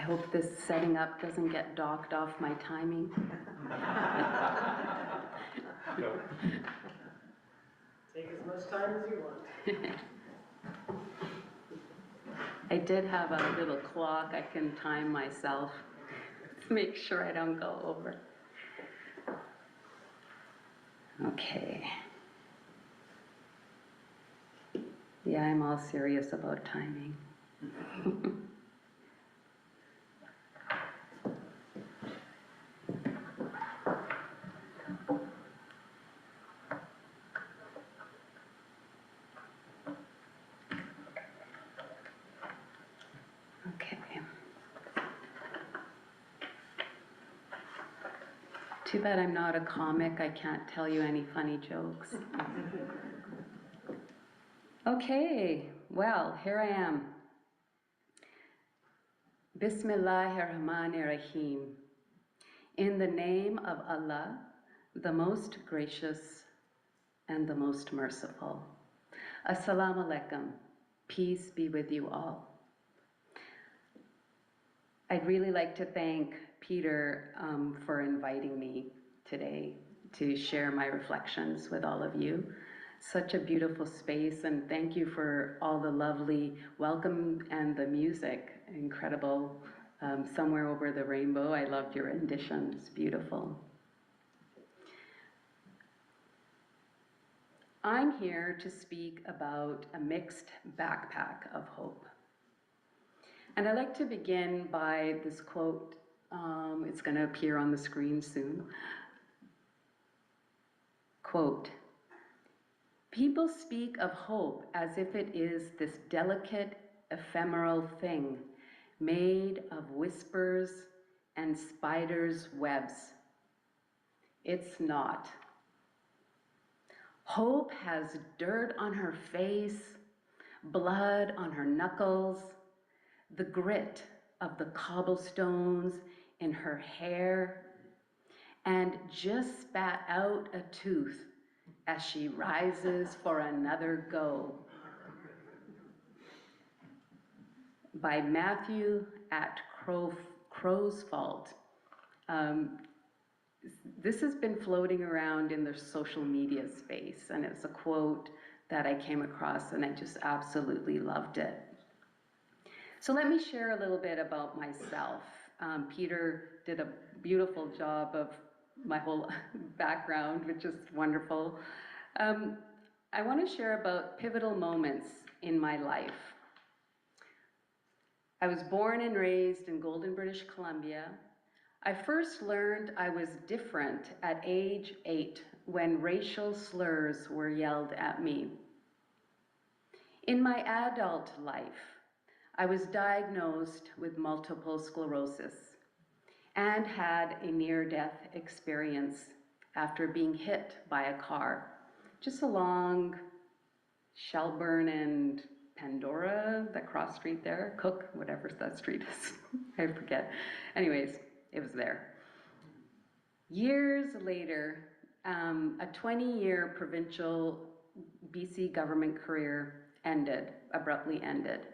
hope this setting up doesn't get docked off my timing. Take as much time as you want. I did have a little clock I can time myself to make sure I don't go over. Okay. Yeah, I'm all serious about timing. Okay. Too bad I'm not a comic. I can't tell you any funny jokes. Okay, well, here I am. Bismillahirrahmanirrahim. In the name of Allah, the most gracious and the most merciful. Assalamu alaikum. Peace be with you all. I'd really like to thank Peter for inviting me today to share my reflections with all of you. Such a beautiful space, and thank you for all the lovely welcome and the music. Incredible. Somewhere Over the Rainbow, I loved your rendition. It's beautiful. I'm here to speak about a mixed backpack of hope. And I'd like to begin by this quote. It's going to appear on the screen soon. Quote, "People speak of hope as if it is this delicate, ephemeral thing made of whispers and spiders' webs. It's not. Hope has dirt on her face, blood on her knuckles, the grit of the cobblestones in her hair, and just spat out a tooth as she rises for another go." By Matthew at Crow's Fault. This has been floating around in the social media space, and it's a quote that I came across and I just absolutely loved it. So let me share a little bit about myself. Peter did a beautiful job of my whole background, which is wonderful. I want to share about pivotal moments in my life. I was born and raised in Golden, British Columbia. I first learned I was different at age 8 when racial slurs were yelled at me. In my adult life, I was diagnosed with multiple sclerosis and had a near-death experience after being hit by a car, just along Shelburne and Pandora, the cross street there, Cook, whatever that street is, I forget. Anyways, it was there. Years later, a 20-year provincial BC government career abruptly ended.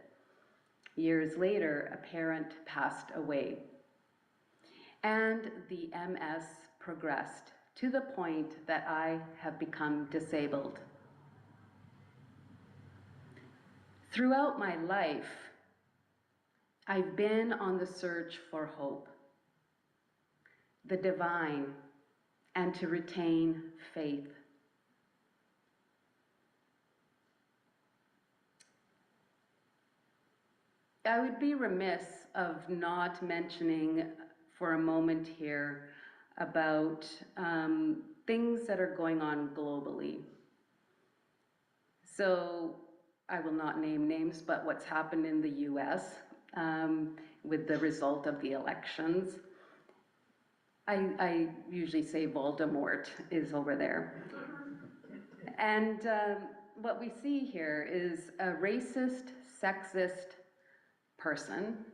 Years later, a parent passed away, and the MS progressed to the point that I have become disabled. Throughout my life, I've been on the search for hope, the divine, and to retain faith. I would be remiss of not mentioning for a moment here about things that are going on globally. So I will not name names, but what's happened in the US with the result of the elections. I usually say Voldemort is over there. And what we see here is a racist, sexist person,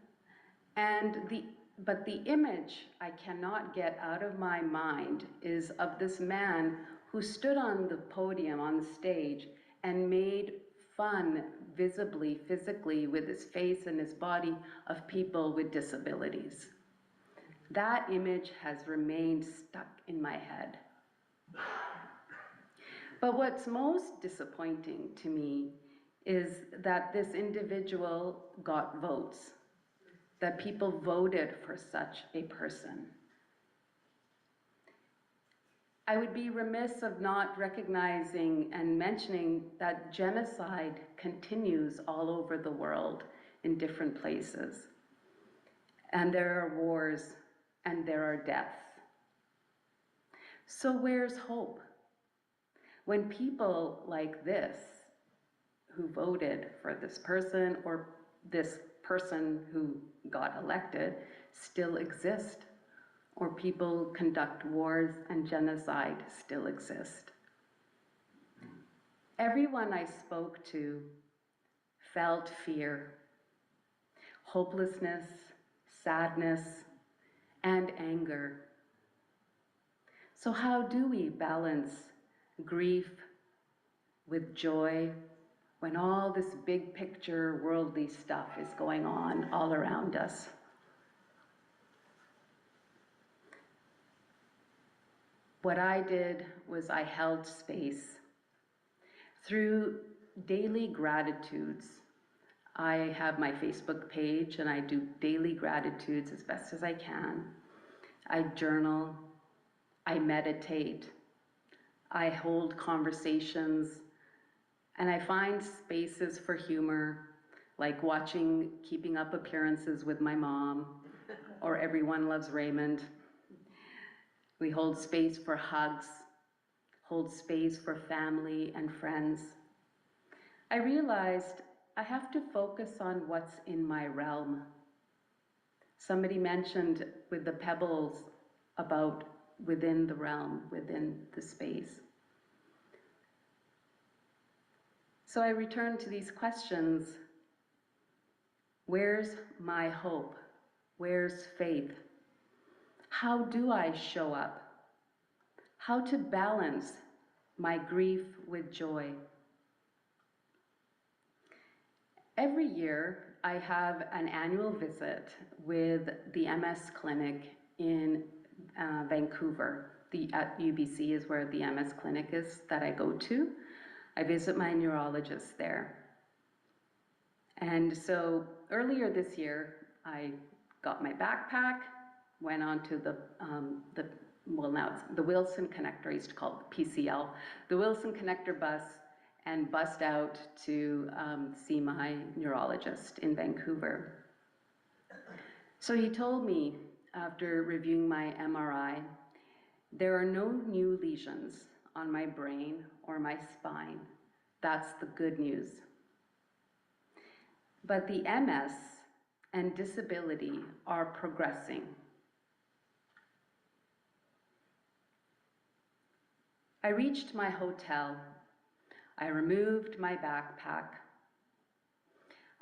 but the image I cannot get out of my mind is of this man who stood on the podium, on the stage, and made fun, visibly, physically, with his face and his body of people with disabilities. That image has remained stuck in my head. But what's most disappointing to me is that this individual got votes, that people voted for such a person. I would be remiss of not recognizing and mentioning that genocide continues all over the world in different places. And there are wars and there are deaths. So where's hope? When people like this, who voted for this person or this person who got elected, still exist, or people conduct wars and genocide still exist. Everyone I spoke to felt fear, hopelessness, sadness, and anger. So how do we balance grief with joy when all this big picture worldly stuff is going on all around us? What I did was I held space. Through daily gratitudes, I have my Facebook page and I do daily gratitudes as best as I can. I journal, I meditate, I hold conversations, and I find spaces for humor, like watching Keeping Up Appearances with my mom, or Everyone Loves Raymond. We hold space for hugs, hold space for family and friends. I realized I have to focus on what's in my realm. Somebody mentioned with the pebbles about within the realm, within the space. So I return to these questions. Where's my hope? Where's faith? How do I show up? How to balance my grief with joy? Every year, I have an annual visit with the MS clinic in Vancouver. At UBC is where the MS clinic is that I go to. I visit my neurologist there. And so earlier this year, I got my backpack, went on to well, now it's the Wilson Connector, I used to call it PCL, the Wilson Connector bus, and bussed out to see my neurologist in Vancouver. So he told me, after reviewing my MRI, there are no new lesions on my brain or my spine. That's the good news. But the MS and disability are progressing. I reached my hotel. I removed my backpack.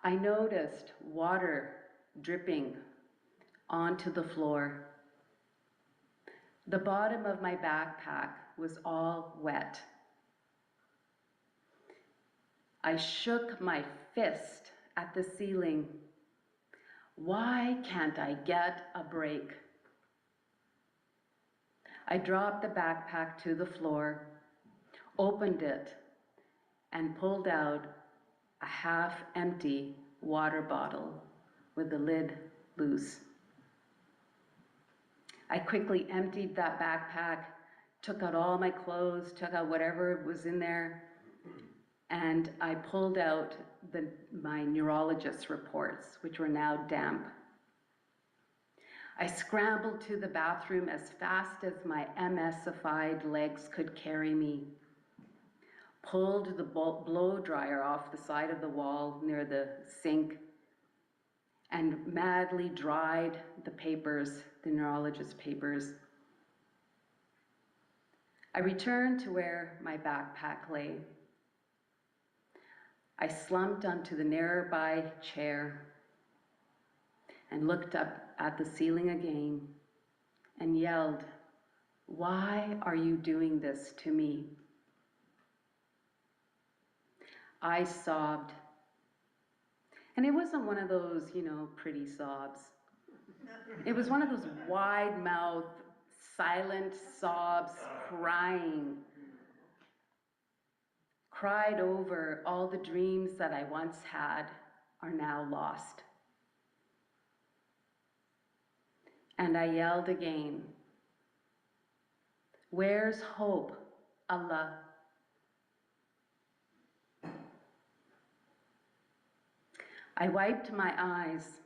I noticed water dripping onto the floor. The bottom of my backpack was all wet. I shook my fist at the ceiling. Why can't I get a break? I dropped the backpack to the floor, opened it, and pulled out a half-empty water bottle with the lid loose. I quickly emptied that backpack, took out all my clothes, took out whatever was in there, and I pulled out my neurologist's reports, which were now damp. I scrambled to the bathroom as fast as my MS-ified legs could carry me, pulled the blow dryer off the side of the wall near the sink, and madly dried the papers, the neurologist's papers. I returned to where my backpack lay. I slumped onto the nearby chair and looked up at the ceiling again and yelled, "Why are you doing this to me?" I sobbed. And it wasn't one of those, pretty sobs. It was one of those wide mouth, silent sobs, crying. Cried over all the dreams that I once had are now lost. And I yelled again, "Where's hope, Allah?" I wiped my eyes,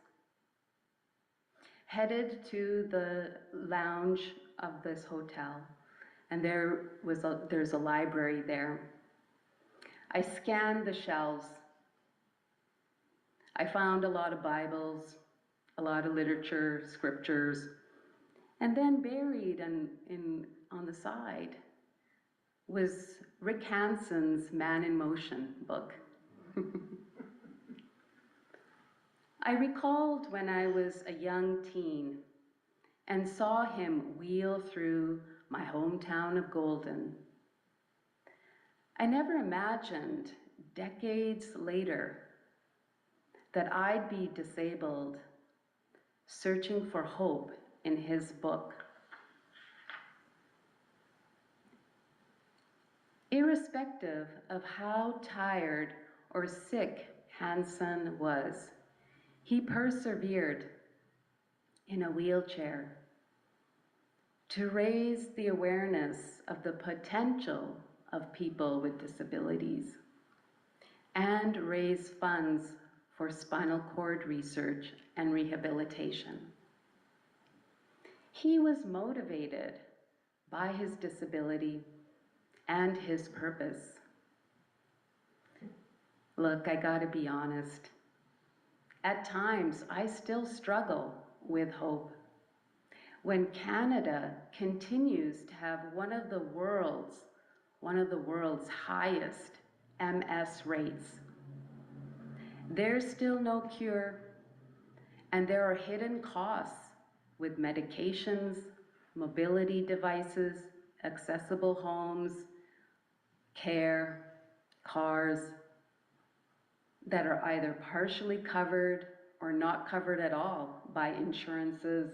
headed to the lounge of this hotel, and there's a library there. I scanned the shelves. I found a lot of Bibles, a lot of literature, scriptures, and then buried on the side was Rick Hanson's Man in Motion book. I recalled when I was a young teen and saw him wheel through my hometown of Golden. I never imagined, decades later, that I'd be disabled, searching for hope in his book. Irrespective of how tired or sick Hanson was, he persevered in a wheelchair to raise the awareness of the potential of people with disabilities and raise funds for spinal cord research and rehabilitation. He was motivated by his disability and his purpose. Look, I gotta be honest. At times, I still struggle with hope. When Canada continues to have one of the world's highest MS rates, there's still no cure, and there are hidden costs with medications, mobility devices, accessible homes, care, cars that are either partially covered or not covered at all by insurances,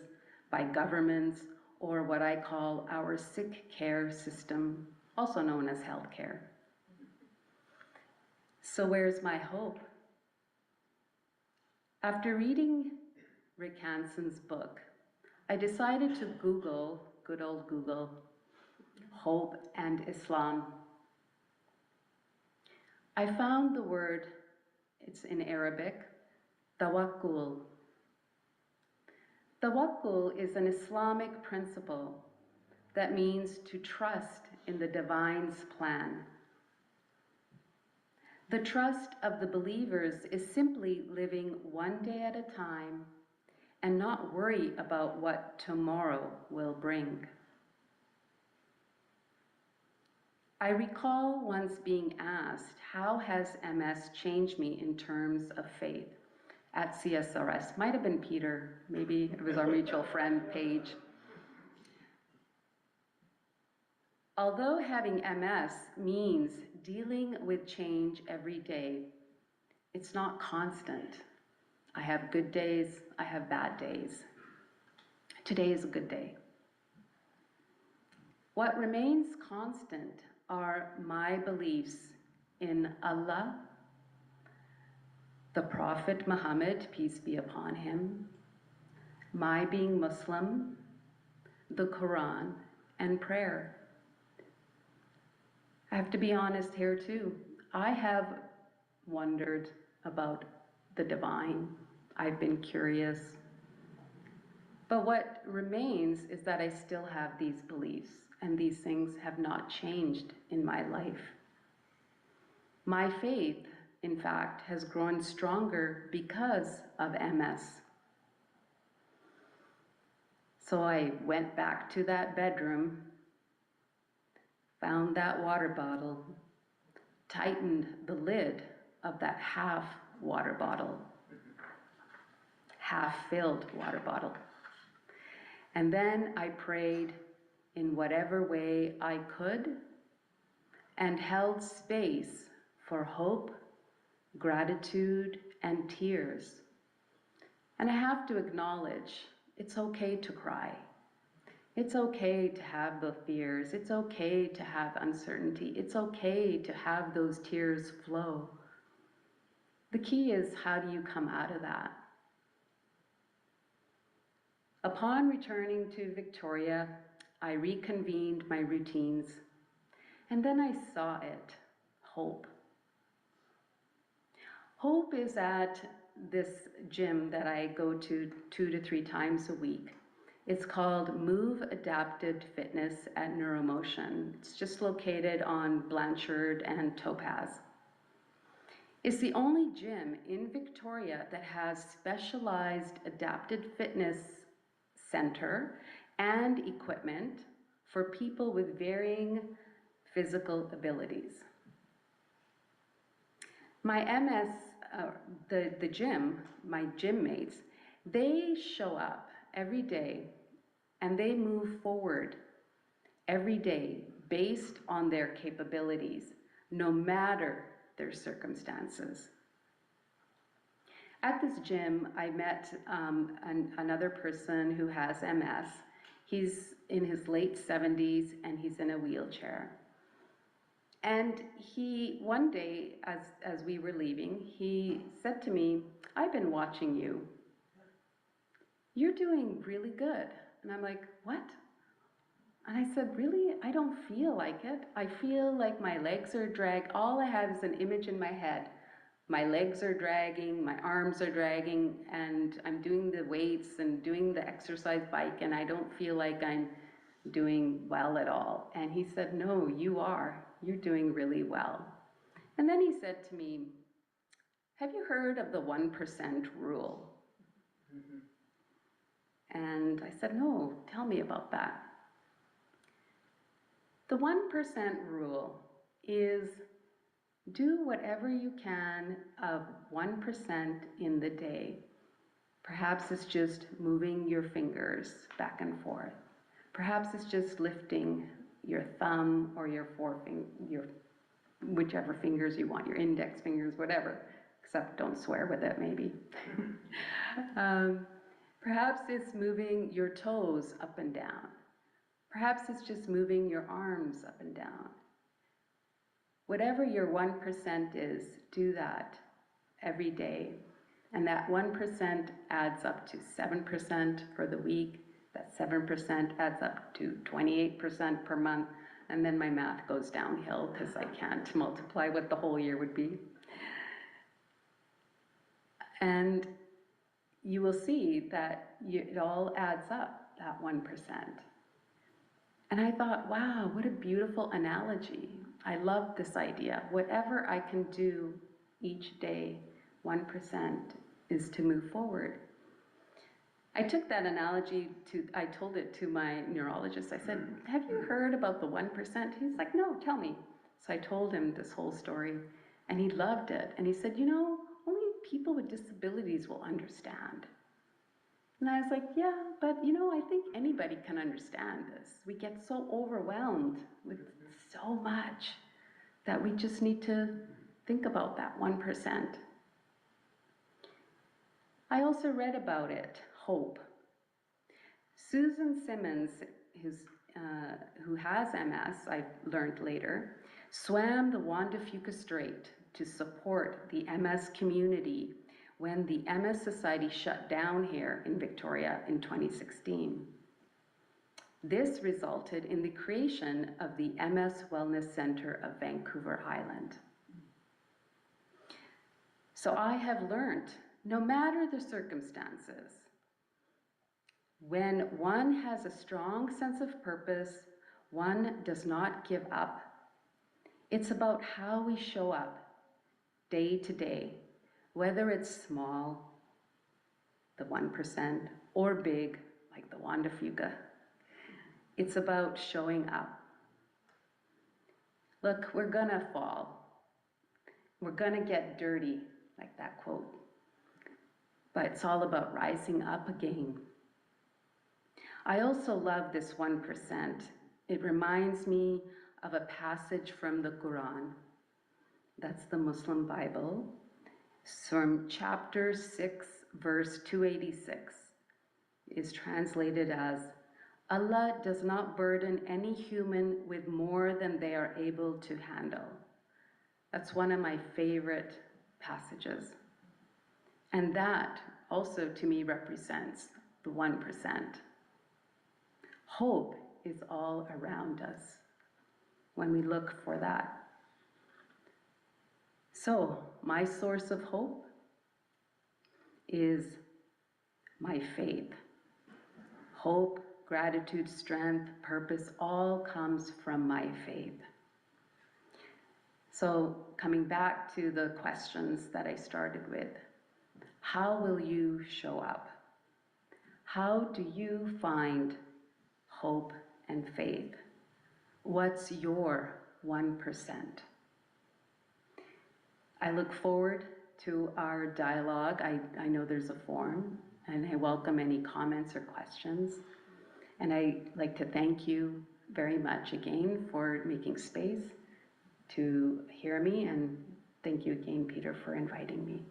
by governments, or what I call our sick care system, also known as healthcare. So where's my hope? After reading Rick Hanson's book, I decided to Google, good old Google, hope and Islam. I found the word, it's in Arabic, tawakkul. Tawakkul is an Islamic principle that means to trust in the divine's plan. The trust of the believers is simply living one day at a time and not worry about what tomorrow will bring. I recall once being asked, how has MS changed me in terms of faith at CSRS? Might have been Peter, maybe it was our mutual friend, Paige. Although having MS means dealing with change every day, it's not constant. I have good days, I have bad days. Today is a good day. What remains constant are my beliefs in Allah, the Prophet Muhammad, peace be upon him, my being Muslim, the Quran, and prayer. I have to be honest here too. I have wondered about the divine. I've been curious. But what remains is that I still have these beliefs, and these things have not changed in my life. My faith, in fact, has grown stronger because of MS. So I went back to that bedroom, found that water bottle, tightened the lid of that half water bottle, half-filled water bottle. And then I prayed in whatever way I could and held space for hope gratitude, and tears. And I have to acknowledge it's okay to cry. It's okay to have the fears. It's okay to have uncertainty. It's okay to have those tears flow. The key is, how do you come out of that? Upon returning to Victoria, I reconvened my routines, and then I saw it, hope. Hope is at this gym that I go to 2 to 3 times a week. It's called Move Adapted Fitness at Neuromotion. It's just located on Blanchard and Topaz. It's the only gym in Victoria that has specialized adapted fitness center and equipment for people with varying physical abilities. My the gym, my gym mates, they show up every day and they move forward every day based on their capabilities, no matter their circumstances. At this gym, I met another person who has MS. He's in his late 70s and he's in a wheelchair. And one day, as we were leaving, he said to me, "I've been watching you. You're doing really good." And I'm like, "What?" And I said, "Really? I don't feel like it. I feel like my legs are dragged. All I have is an image in my head. My legs are dragging, my arms are dragging, and I'm doing the weights and doing the exercise bike, and I don't feel like I'm doing well at all." And he said, "No, you are. You're doing really well." And then he said to me, "Have you heard of the 1% rule?" And I said, "No, tell me about that." The 1% rule is do whatever you can of 1% in the day. Perhaps it's just moving your fingers back and forth. Perhaps it's just lifting your thumb or your forefinger, whichever fingers you want, your index fingers, whatever, except don't swear with it, maybe. Perhaps it's moving your toes up and down. Perhaps it's just moving your arms up and down. Whatever your 1% is, do that every day. And that 1% adds up to 7% for the week. That 7% adds up to 28% per month. And then my math goes downhill because I can't multiply what the whole year would be. And you will see that it all adds up, that 1%. And I thought, wow, what a beautiful analogy. I love this idea. Whatever I can do each day, 1% is to move forward. I took that analogy I told it to my neurologist. I said, "Have you heard about the 1%? He's like, "No, tell me." So I told him this whole story and he loved it. And he said, "Only people with disabilities will understand." And I was like, "Yeah, but I think anybody can understand this. We get so overwhelmed with so much that we just need to think about that 1%. I also read about it, hope. Susan Simmons, who has MS, I learned later, swam the Juan de Fuca Strait to support the MS community when the MS Society shut down here in Victoria in 2016. This resulted in the creation of the MS Wellness Centre of Vancouver Island. So I have learned, no matter the circumstances, when one has a strong sense of purpose, one does not give up. It's about how we show up day to day, whether it's small, the 1%, or big, like the Juan de Fuca. It's about showing up. Look, we're gonna fall. We're gonna get dirty, like that quote. But it's all about rising up again. I also love this 1%. It reminds me of a passage from the Quran. That's the Muslim Bible. From chapter 6, verse 286, is translated as, Allah does not burden any human with more than they are able to handle. That's one of my favorite passages. And that also to me represents the 1%. Hope is all around us when we look for that. So, my source of hope is my faith. Hope, gratitude, strength, purpose, all comes from my faith. So, coming back to the questions that I started with, how will you show up? How do you find hope and faith? What's your 1%? I look forward to our dialogue. I know there's a forum, and I welcome any comments or questions. And I'd like to thank you very much again for making space to hear me, and thank you again, Peter, for inviting me.